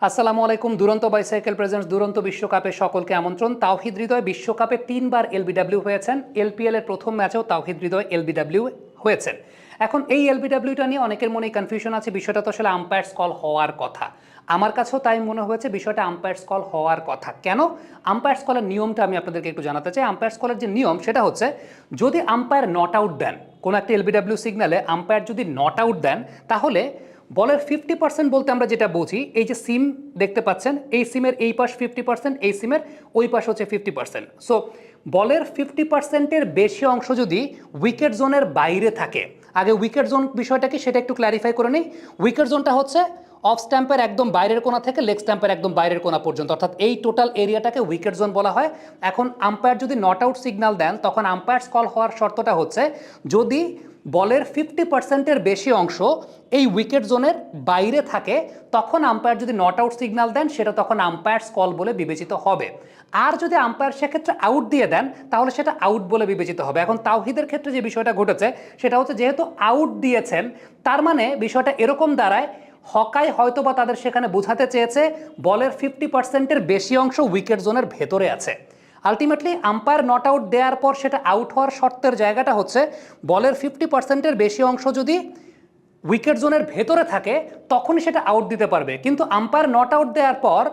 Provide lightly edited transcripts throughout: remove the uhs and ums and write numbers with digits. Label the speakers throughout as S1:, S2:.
S1: আসসালামু আলাইকুম। দুরন্ত বাইসাইকেল প্রেজেন্টস দুরন্ত বিশ্বকাপে সকলকে আমন্ত্রণ। তাওহিদ হৃদয় বিশ্বকাপে 3বার এলবিডব্লিউ হয়েছেন। এলপিএল এর প্রথম ম্যাচেও তাওহিদ হৃদয় এলবিডব্লিউ হয়েছেন। এখন এই এলবিডব্লিউটা নিয়ে অনেকের মনে কনফিউশন আছে। বিষয়টা তো আসলে আম্পায়ার্স কল হওয়ার কথা। আমার কাছেও তাই মনে হয়েছে বিষয়টা আম্পায়ার্স কল হওয়ার কথা। কেন? আম্পায়ার্স কলের নিয়মটা আমি আপনাদেরকে একটু জানাতে চাই। আম্পায়ার্স কলের যে নিয়ম সেটা হচ্ছে, যদি আম্পায়ার নট আউট দেন কোনো একটা এলবিডব্লিউ সিগনালে, আম্পায়ার যদি নট আউট দেন তাহলে বলের 50% বলতে আমরা যেটা বুঝি, এই যে সিম দেখতে পাচ্ছেন, এই সিমের এই পাশ 50%, এই সিমের ওই পাশ হচ্ছে 50%। সো বলের 50%-এর বেশি অংশ যদি উইকেট জোনের বাইরে থাকে, আগে উইকেট জোন বিষয়টা কি সেটা একটু ক্ল্যারিফাই করে নিই। উইকেট জোনটা হচ্ছে অফ স্ট্যাম্পের একদম বাইরের কোণা থেকে লেগ স্ট্যাম্পের একদম বাইরের কোণা পর্যন্ত, অর্থাৎ এই টোটাল এরিয়াটাকে উইকেট জোন বলা হয়। এখন আম্পায়ার যদি নট আউট সিগন্যাল দেন তখন আম্পায়ার্স কল হওয়ার শর্তটা হচ্ছে, যদি বলের 50%-এর বেশি অংশ এই উইকেট জোনের বাইরে থাকে তখন আম্পায়ার যদি নট আউট সিগন্যাল দেন সেটা তখন আম্পায়ার্স কল বলে বিবেচিত হবে। আর যদি আম্পায়ার সেক্ষেত্রে আউট দিয়ে দেন তাহলে সেটা আউট বলে বিবেচিত হবে। এখন তাওহিদের ক্ষেত্রে যে বিষয়টা ঘটেছে সেটা হচ্ছে, যেহেতু আউট দিয়েছেন তার মানে বিষয়টা এরকম দাঁড়ায়, হকাই হয়তো বা তাদের সেখানে বোঝাতে চেয়েছে বলের 50%-এর বেশি অংশ উইকেট জোনের ভেতরে আছে। আলটিমেটলি আম্পায়ার নট আউট দেওয়ার পর সেটা আউট হওয়ার শর্তের জায়গাটা হচ্ছে, বলের 50%-এর বেশি অংশ যদি উইকেট জোনের ভেতরে থাকে তখনই সেটা আউট দিতে পারবে। কিন্তু আম্পায়ার নট আউট দেওয়ার পর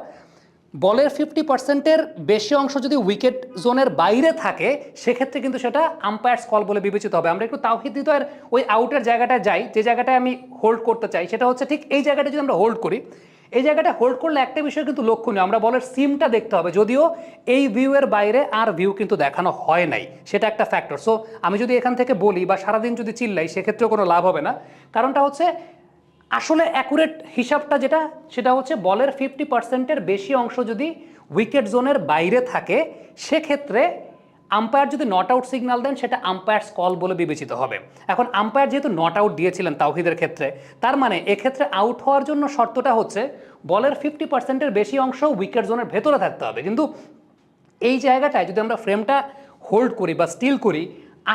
S1: বলের 50%-এর বেশি অংশ যদি উইকেট জোনের বাইরে থাকে সেক্ষেত্রে কিন্তু সেটা আম্পায়ার্স কল বলে বিবেচিত হবে। আমরা একটু তাওহিদ হৃদয়ের ওই আউটের জায়গাটায় যাই, যে জায়গাটায় আমি হোল্ড করতে চাই সেটা হচ্ছে ঠিক এই জায়গাটা। যদি আমরা হোল্ড করি, এই জায়গাটা হোল্ড করলে একটা বিষয় কিন্তু লক্ষণীয়, আমরা বলের সিমটা দেখতে হবে, যদিও এই ভিউয়ের বাইরে আর ভিউ কিন্তু দেখানো হয় নাই, সেটা একটা ফ্যাক্টর। সো আমি যদি এখান থেকে বলি বা সারাদিন যদি চিল্লাই সেক্ষেত্রেও কোনো লাভ হবে না। কারণটা হচ্ছে, আসলে অ্যাকুরেট হিসাবটা যেটা সেটা হচ্ছে বলের 50%-এর বেশি অংশ যদি উইকেট জোনের বাইরে থাকে সেক্ষেত্রে আম্পায়ার যদি নট আউট সিগন্যাল দেন সেটা আম্পায়ার্স কল বলে বিবেচিত হবে। এখন আম্পায়ার যেহেতু নট আউট দিয়েছিলেন তাওহিদের ক্ষেত্রে, তার মানে এক্ষেত্রে আউট হওয়ার জন্য শর্তটা হচ্ছে বলের 50%-এর বেশি অংশ উইকেট জোনের ভেতরে থাকতে হবে। কিন্তু এই জায়গাটায় যদি আমরা ফ্রেমটা হোল্ড করি বা স্টিল করি,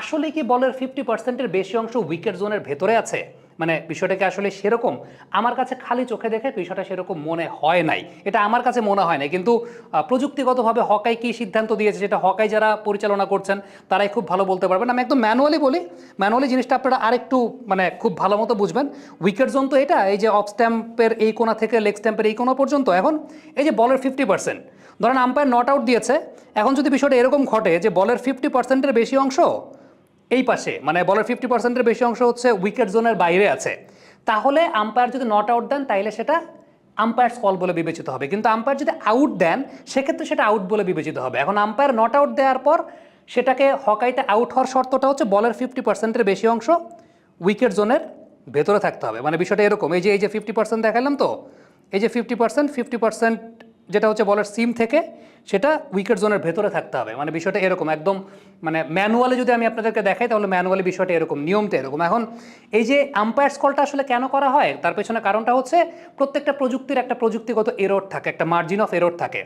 S1: আসলে কি বলের 50%-এর বেশি অংশ উইকেট জোনের ভেতরে আছে? মানে বিষয়টাকে আসলে সেরকম আমার কাছে খালি চোখে দেখে বিষয়টা সেরকম মনে হয় নাই, এটা আমার কাছে মনে হয় নাই। কিন্তু প্রযুক্তিগতভাবে হকাই কি সিদ্ধান্ত দিয়েছে সেটা হকাই যারা পরিচালনা করছেন তারাই খুব ভালো বলতে পারবেন। আমি একদম ম্যানুয়ালি বলি, ম্যানুয়ালি জিনিসটা আপনারা আরেকটু মানে খুব ভালো মতো বুঝবেন। উইকেট জোন তো এটা, এই যে অফ স্ট্যাম্পের এই কোণা থেকে লেগ স্ট্যাম্পের এই কোণা পর্যন্ত। এখন এই যে বলের 50%, ধরেন আম্পায়ার নট আউট দিয়েছে, এখন যদি বিষয়টা এরকম ঘটে যে বলের 50%-এর বেশি অংশ এই পাশে, মানে বলের 50%-এর বেশি অংশ হচ্ছে উইকেট জোনের বাইরে আছে, তাহলে আম্পায়ার যদি নট আউট দেন তাইলে সেটা আম্পায়ার্স কল বলে বিবেচিত হবে। কিন্তু আম্পায়ার যদি আউট দেন সেক্ষেত্রে সেটা আউট বলে বিবেচিত হবে। এখন আম্পায়ার নট আউট দেওয়ার পর সেটাকে হকাইতে আউট হওয়ার শর্তটা হচ্ছে বলের 50%-এর বেশি অংশ উইকেট জোনের ভেতরে থাকতে হবে। মানে বিষয়টা এরকম, এই যে 50% দেখালাম, তো এই যে 50% যেটা হচ্ছে বলের সিম থেকে সেটা উইকেট জোনের ভেতরে থাকতে হবে। মানে বিষয়টা এরকম একদম, মানে ম্যানুয়ালি যদি আমি আপনাদেরকে দেখাই তাহলে ম্যানুয়ালি বিষয়টা এরকম, নিয়মটা এরকম। এখন এই যে আম্পায়ার্স কলটা আসলে কেন করা হয় তার পেছনে কারণটা হচ্ছে, প্রত্যেকটা প্রযুক্তির একটা প্রযুক্তিগত এরর থাকে, একটা মার্জিন অফ এরর থাকে।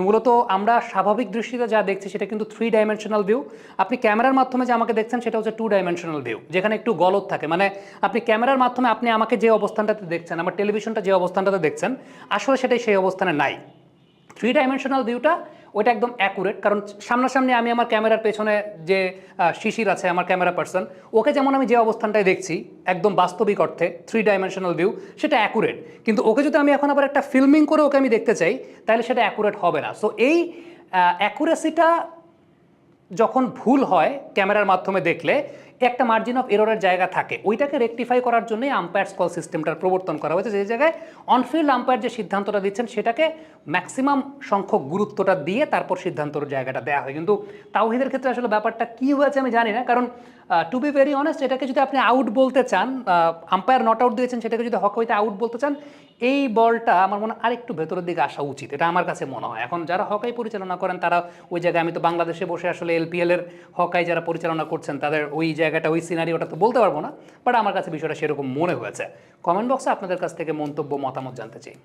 S1: মূলত আমরা স্বাভাবিক দৃষ্টিতে যা দেখছি সেটা কিন্তু 3 ডাইমেনশনাল ভিউ। আপনি ক্যামেরার মাধ্যমে যে আমাকে দেখছেন সেটা হচ্ছে 2 ডাইমেনশনাল ভিউ, যেখানে একটু গলদ থাকে। মানে আপনি ক্যামেরার মাধ্যমে আপনি আমাকে যে অবস্থানটাতে দেখছেন, আমার টেলিভিশনটা যে অবস্থানটাতে দেখছেন, আসলে সেটাই সেই অবস্থানে নাই। 3 ডাইমেনশনাল ভিউটা ওইটা একদম অ্যাকুরেট, কারণ সামনাসামনি আমি আমার ক্যামেরার পেছনে যে শিশির আছে আমার ক্যামেরা পার্সন, ওকে যেমন আমি যে অবস্থানটায় দেখছি একদম বাস্তবিক অর্থে 3 ডাইমেনশনাল ভিউ, সেটা অ্যাকুরেট। কিন্তু ওকে যদি আমি এখন আবার একটা ফিল্মিং করে ওকে আমি দেখতে চাই তাহলে সেটা অ্যাকুরেট হবে না। সো এই অ্যাকুরেসিটা যখন ভুল হয় ক্যামেরার মাধ্যমে দেখলে একটা মার্জিন অফ এররের জায়গা থাকে, ওইটাকে রেকটিফাই করার জন্যই আম্পায়ার্স কল সিস্টেমটার প্রবর্তন করা হয়েছে, যে জায়গায় অনফিল্ড আম্পায়ার যে সিদ্ধান্তটা দিচ্ছেন সেটাকে ম্যাক্সিমাম সংখ্যক গুরুত্বটা দিয়ে তারপর সিদ্ধান্তর জায়গাটা দেওয়া হয়। কিন্তু তাওহিদের ক্ষেত্রে আসলে ব্যাপারটা কী হয়েছে আমি জানি না, কারণ টু বি ভেরি অনেস্ট, এটাকে যদি আপনি আউট বলতে চান, আম্পায়ার নট আউট দিয়েছেন সেটাকে যদি হক হইতে আউট বলতে চান, এই বলটা আমার মনে হয় আরেকটু ভেতরের দিকে আসা উচিত, এটা আমার কাছে মনে হয়। এখন যারা হকাই পরিচালনা করেন তারা ওই জায়গায়, আমি তো বাংলাদেশে বসে আসলে এলপিএলের হকাই যারা পরিচালনা করছেন তাদের ওই জায়গাটা, ওই সিনারিওটা তো বলতে পারবো না, বাট আমার কাছে বিষয়টা সেরকম মনে হয়েছে। কমেন্ট বক্সে আপনাদের কাছ থেকে মন্তব্য মতামত জানতে চাই।